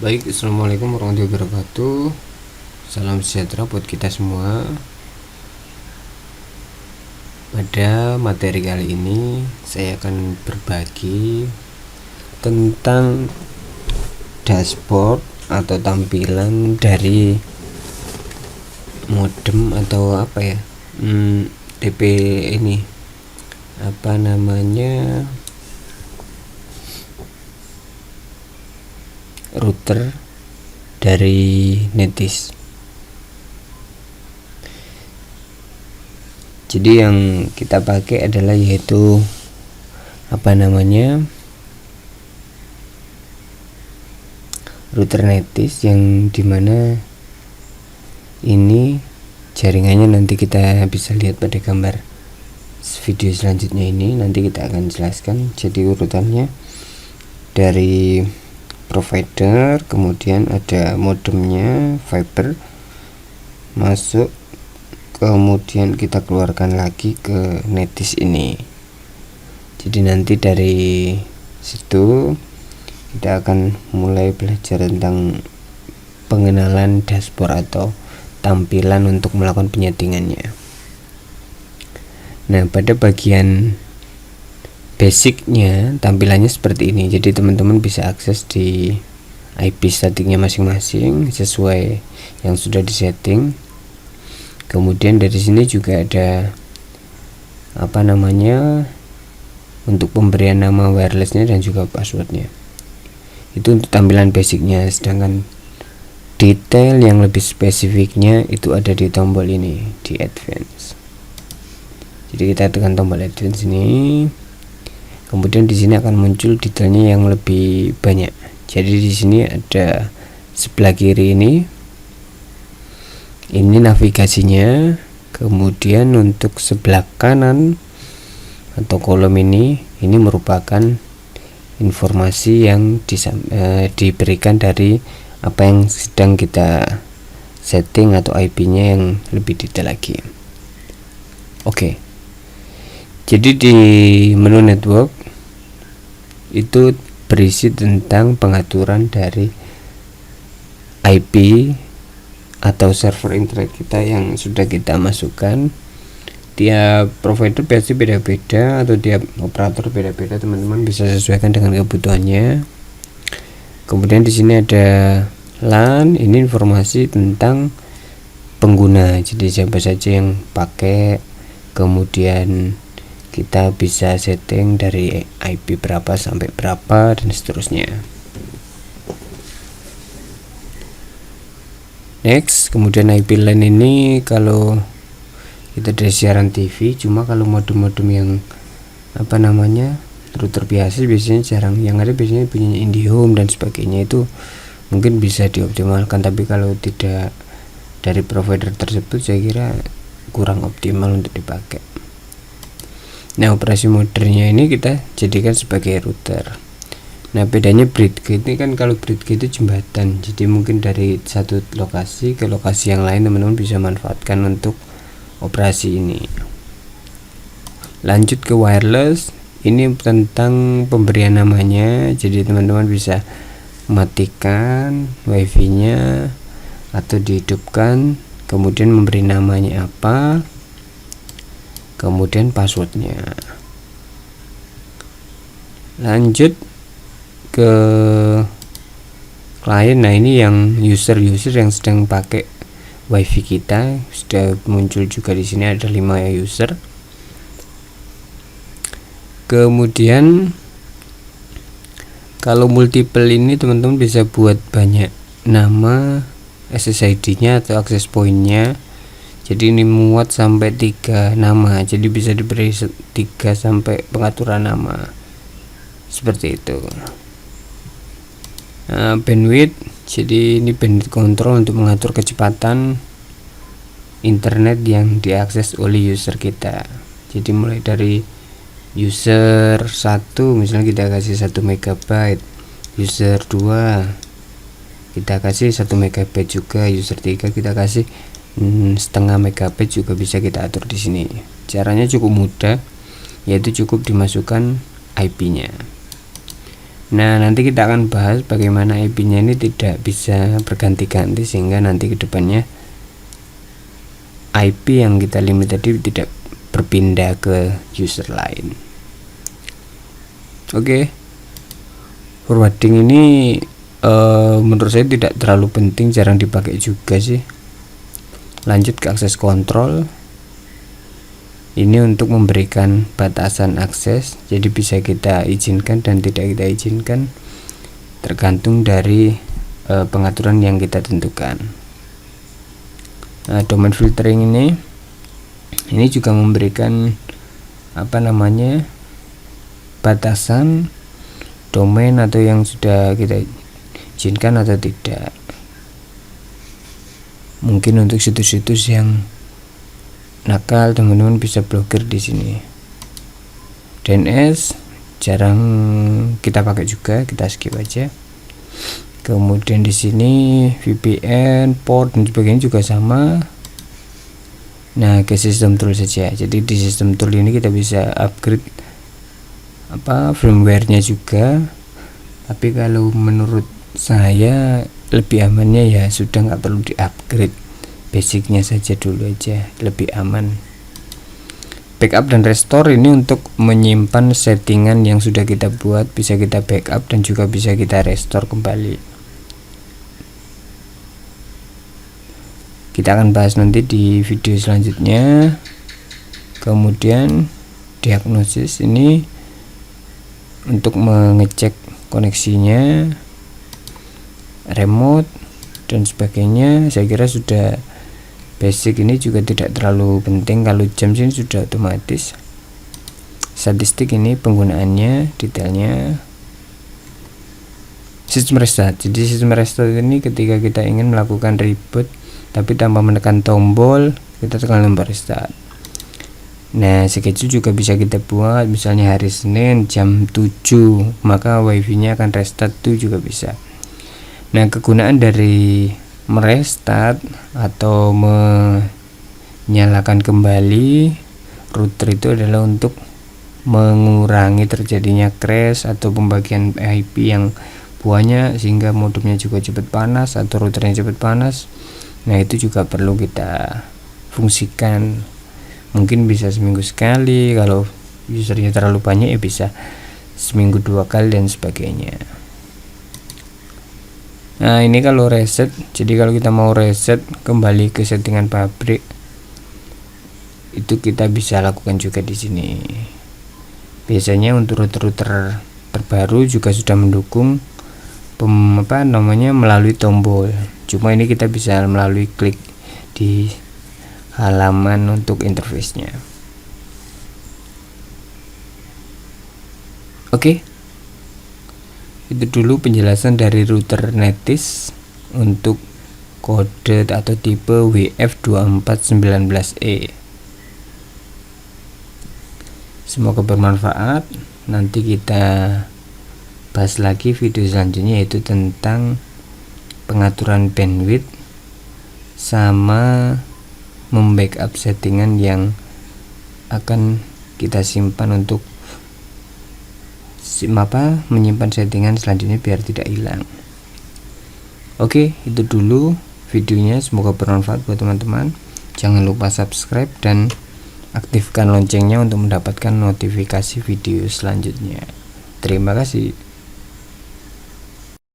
Baik, assalamualaikum warahmatullahi wabarakatuh. Salam sejahtera buat kita semua. Pada materi kali ini saya akan berbagi tentang dashboard atau tampilan dari modem atau apa ya, DP ini apa namanya, router dari Netis. Jadi yang kita pakai adalah yaitu apa namanya, router Netis, yang dimana ini jaringannya nanti kita bisa lihat pada gambar video selanjutnya. Ini nanti kita akan jelaskan. Jadi urutannya dari provider, kemudian ada modemnya fiber masuk, kemudian kita keluarkan lagi ke Netis ini. Jadi nanti dari situ kita akan mulai belajar tentang pengenalan dashboard atau tampilan untuk melakukan penyetingannya. Nah, pada bagian basicnya tampilannya seperti ini. Jadi teman-teman bisa akses di IP statiknya masing-masing sesuai yang sudah disetting. Kemudian dari sini juga ada apa namanya, untuk pemberian nama wirelessnya dan juga passwordnya. Itu untuk tampilan basicnya. Sedangkan detail yang lebih spesifiknya itu ada di tombol ini, di advance. Jadi kita tekan tombol advance ini. Kemudian di sini akan muncul detailnya yang lebih banyak. Jadi di sini ada sebelah kiri ini navigasinya. Kemudian untuk sebelah kanan atau kolom ini merupakan informasi yang diberikan dari apa yang sedang kita setting atau IP-nya yang lebih detail lagi. Oke. Jadi di menu network itu berisi tentang pengaturan dari IP atau server internet kita yang sudah kita masukkan. Tiap provider pasti beda-beda atau tiap operator beda-beda, teman-teman bisa sesuaikan dengan kebutuhannya. Kemudian di sini ada LAN, ini informasi tentang pengguna, jadi siapa saja yang pakai. Kemudian kita bisa setting dari IP berapa sampai berapa dan seterusnya. Next, kemudian IP LAN ini kalau kita dari siaran TV, cuma kalau modem-modem yang apa namanya, router biasa biasanya jarang, yang ada biasanya punya IndiHome dan sebagainya, itu mungkin bisa dioptimalkan. Tapi kalau tidak dari provider tersebut, saya kira kurang optimal untuk dipakai. Nah, operasi modernnya ini kita jadikan sebagai router. Nah, bedanya bridge ini kan, kalau bridge itu jembatan, jadi mungkin dari satu lokasi ke lokasi yang lain teman-teman bisa manfaatkan untuk operasi ini. Lanjut ke wireless, ini tentang pemberian namanya. Jadi teman-teman bisa matikan wifi nya atau dihidupkan, kemudian memberi namanya apa, kemudian passwordnya. Lanjut ke klien. Nah, ini yang user yang sedang pakai wifi kita, sudah muncul juga di sini, ada 5 user. Kemudian kalau multiple ini teman-teman bisa buat banyak nama SSID nya atau access point nya. Jadi ini muat sampai 3 nama, jadi bisa diberi 3 sampai pengaturan nama seperti itu. Nah, bandwidth, jadi ini bandwidth control untuk mengatur kecepatan internet yang diakses oleh user kita. Jadi mulai dari user 1 misalnya kita kasih 1 MB, user 2 kita kasih 1 MB juga, user 3 kita kasih setengah megabyte juga bisa kita atur di sini. Caranya cukup mudah, yaitu cukup dimasukkan IP-nya. Nah, nanti kita akan bahas bagaimana IP-nya ini tidak bisa berganti-ganti, sehingga nanti kedepannya IP yang kita limit tadi tidak berpindah ke user lain. Oke. Forwarding ini menurut saya tidak terlalu penting, jarang dipakai juga sih. Lanjut ke akses kontrol. Ini untuk memberikan batasan akses, jadi bisa kita izinkan dan tidak kita izinkan tergantung dari pengaturan yang kita tentukan. Nah, domain filtering ini juga memberikan batasan domain atau yang sudah kita izinkan atau tidak. Mungkin untuk situs-situs yang nakal, teman-teman bisa blokir di sini. DNS jarang kita pakai juga, kita skip aja. Kemudian di sini VPN, port dan sebagainya juga sama. Nah, ke sistem tool saja. Jadi di sistem tool ini kita bisa upgrade firmware-nya juga. Tapi kalau menurut saya lebih amannya ya sudah nggak perlu di-upgrade, basicnya saja dulu aja, lebih aman. Backup dan restore ini untuk menyimpan settingan yang sudah kita buat, bisa kita backup dan juga bisa kita restore kembali. Kita akan bahas nanti di video selanjutnya. Kemudian diagnosis ini untuk mengecek koneksinya, remote dan sebagainya. Saya kira sudah basic, ini juga tidak terlalu penting. Kalau jam sini sudah otomatis. Statistik ini penggunaannya, detailnya. Sistem restart. Jadi sistem restart ini ketika kita ingin melakukan reboot tapi tanpa menekan tombol, kita tekan tombol restart. Nah, schedule juga bisa kita buat, misalnya hari Senin jam 7 maka wifi nya akan restart, itu juga bisa. Nah, kegunaan dari merestart atau menyalakan kembali router itu adalah untuk mengurangi terjadinya crash atau pembagian IP yang banyak, sehingga modemnya juga cepat panas atau routernya cepat panas. Nah, itu juga perlu kita fungsikan. Mungkin bisa seminggu sekali, kalau usernya terlalu banyak ya bisa seminggu 2 kali dan sebagainya. Nah, ini kalau reset, jadi kalau kita mau reset kembali ke settingan pabrik, itu kita bisa lakukan juga di sini. Biasanya untuk router-router terbaru juga sudah mendukung melalui tombol. Cuma ini kita bisa melalui klik di halaman untuk interface-nya. Oke. Itu dulu penjelasan dari router Netis untuk kode atau tipe WF2419E. Semoga bermanfaat. Nanti kita bahas lagi video selanjutnya, yaitu tentang pengaturan bandwidth sama membackup settingan yang akan kita simpan untuk menyimpan settingan selanjutnya biar tidak hilang. Oke, itu dulu videonya, semoga bermanfaat buat teman-teman. Jangan lupa subscribe dan aktifkan loncengnya untuk mendapatkan notifikasi video selanjutnya. Terima kasih.